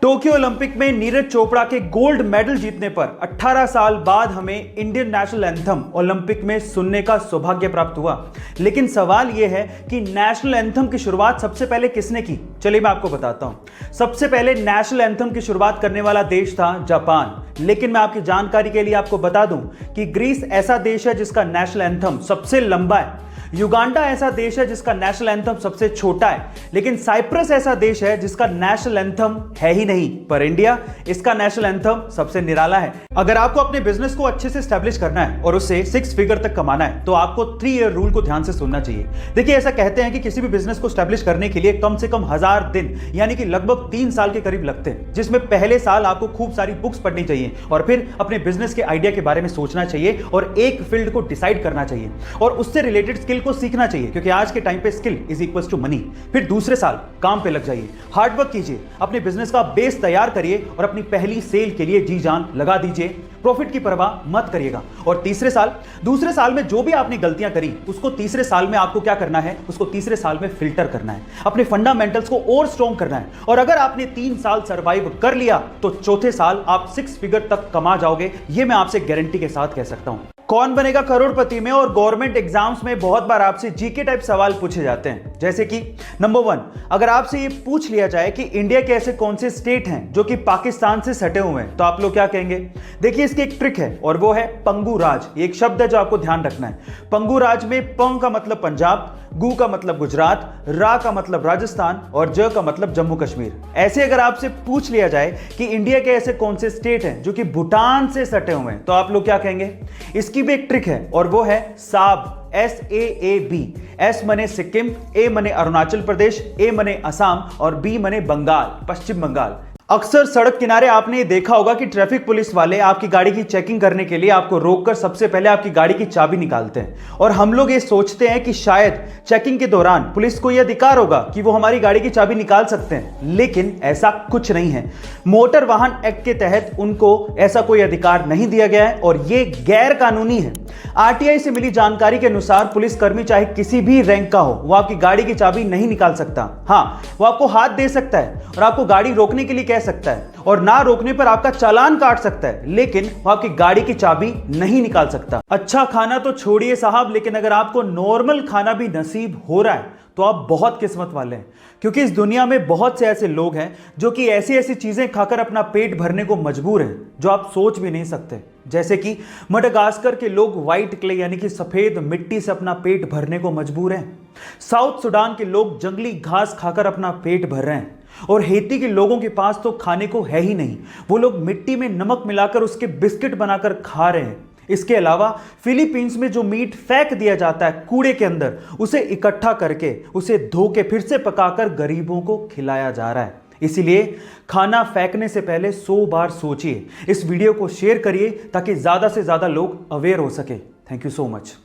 Tokyo Olympic में नीरज चोपड़ा के gold medal जीतने पर 18 साल बाद हमें इंडियन नेशनल एंथम ओलंपिक में सुनने का सौभाग्य प्राप्त हुआ। लेकिन सवाल यह है कि नेशनल एंथम की शुरुआत सबसे पहले किसने की? चलिए मैं आपको बताता हूं। सबसे पहले नेशनल एंथम की शुरुआत करने वाला देश था जापान। लेकिन मैं आपकी जानकारी के लिए आपको बता दूं कि ग्रीस ऐसा देश है जिसका नेशनल एंथम सबसे लंबा है। युगांडा ऐसा देश है जिसका नेशनल एंथम सबसे छोटा है। लेकिन साइप्रस ऐसा देश है जिसका नेशनल एंथम है ही नहीं, पर इंडिया, इसका नेशनल एंथम सबसे निराला है। अगर आपको अपने बिजनेस को अच्छे से स्टैब्लिश करना है और उससे 6 फिगर तक कमाना है तो आपको 3 ईयर रूल को ध्यान से सुनना चाहिए। देखिए, ऐसा कहते हैं कि किसी भी बिजनेस को स्टैब्लिश करने के लिए कम से कम 1000 दिन यानी कि लगभग 3 साल के करीब लगते हैं, जिसमें पहले साल आपको खूब सारी बुक्स पढ़नी चाहिए और फिर अपने बिजनेस के आइडिया के बारे में सोचना चाहिए और एक फील्ड को डिसाइड करना चाहिए और उससे रिलेटेड स्किल को सीखना चाहिए, क्योंकि आज के टाइम पे skill is equals to money. फिर दूसरे साल काम पे लग जाइए, हार्डवर्क कीजिए, अपने बिजनेस का बेस तैयार करिए और अपनी पहली सेल के लिए जी जान लगा दीजिए। प्रॉफिट की परवाह मत करिएगा। और दूसरे साल में जो भी आपने गलतियां करी उसको तीसरे साल में आपको क्या करना है? उसको तीसरे साल में फिल्टर करना है, अपने फंडामेंटल्स को और स्ट्रॉन्ग करना है। और अगर आपने 3 साल सर्वाइव कर लिया तो चौथे साल आप 6 फिगर तक कमा जाओगे। यह मैं आपसे गारंटी के साथ कह सकता हूं। कौन बनेगा करोड़पति में और गवर्नमेंट एग्जाम्स में बहुत बार आपसे जीके टाइप सवाल पूछे जाते हैं, जैसे कि नंबर 1, अगर आपसे ये पूछ लिया जाए कि इंडिया के ऐसे कौन से स्टेट हैं जो कि पाकिस्तान से सटे हुए हैं, तो आप लोग क्या कहेंगे? देखिए, इसकी एक ट्रिक है और वो है पंगु राज। ये एक शब्द है जो आपको ध्यान रखना है। पंगु राज में पंग का मतलब पंजाब, गु का मतलब गुजरात, रा का मतलब राजस्थान और ज का मतलब जम्मू कश्मीर। ऐसे अगर आपसे पूछ लिया जाए कि इंडिया के ऐसे कौन से स्टेट हैं जो कि भूटान से सटे हुए हैं, तो आप लोग क्या कहेंगे? इसकी भी एक ट्रिक है और वो है साब, SAAB। एस मने सिक्किम, ए मने अरुणाचल प्रदेश, ए मने असम और बी मने बंगाल, पश्चिम बंगाल। अक्सर सड़क किनारे आपने देखा होगा कि ट्रैफिक पुलिस वाले आपकी गाड़ी की चेकिंग करने के लिए आपको रोककर सबसे पहले आपकी गाड़ी की चाबी निकालते हैं और हम लोग ये सोचते हैं कि शायद चेकिंग के दौरान पुलिस को यह अधिकार होगा कि वो हमारी गाड़ी की चाबी निकाल सकते हैं, लेकिन ऐसा कुछ नहीं है। मोटर वाहन एक्ट के तहत उनको ऐसा कोई अधिकार नहीं दिया गया है और ये गैर कानूनी है। RTI से मिली जानकारी के अनुसार पुलिसकर्मी चाहे किसी भी रैंक का हो, वो आपकी गाड़ी की चाबी नहीं निकाल सकता। हाँ, वो आपको हाथ दे सकता है और आपको गाड़ी रोकने के लिए कह सकता है और ना रोकने पर आपका चालान काट सकता है, लेकिन वो आपकी गाड़ी की चाबी नहीं निकाल सकता। अच्छा खाना तो छोड़िए साहब, लेकिन अगर आपको नॉर्मल खाना भी नसीब हो रहा है तो आप बहुत किस्मत वाले हैं, क्योंकि इस दुनिया में बहुत से ऐसे लोग हैं जो कि ऐसी ऐसी चीजें खाकर अपना पेट भरने को मजबूर हैं जो आप सोच भी नहीं सकते। जैसे कि मडागास्कर के लोग व्हाइट क्ले यानी कि सफेद मिट्टी से अपना पेट भरने को मजबूर हैं। साउथ सुडान के लोग जंगली घास खाकर अपना पेट भर रहे हैं और हेती के लोगों के पास तो खाने को है ही नहीं, वो लोग मिट्टी में नमक मिलाकर उसके बिस्किट बनाकर खा रहे हैं। इसके अलावा फिलीपींस में जो मीट फेंक दिया जाता है कूड़े के अंदर, उसे इकट्ठा करके उसे धो के फिर से पकाकर गरीबों को खिलाया जा रहा है। इसीलिए खाना फेंकने से पहले 100 बार सोचिए। इस वीडियो को शेयर करिए ताकि ज्यादा से ज्यादा लोग अवेयर हो सके। Thank you so much.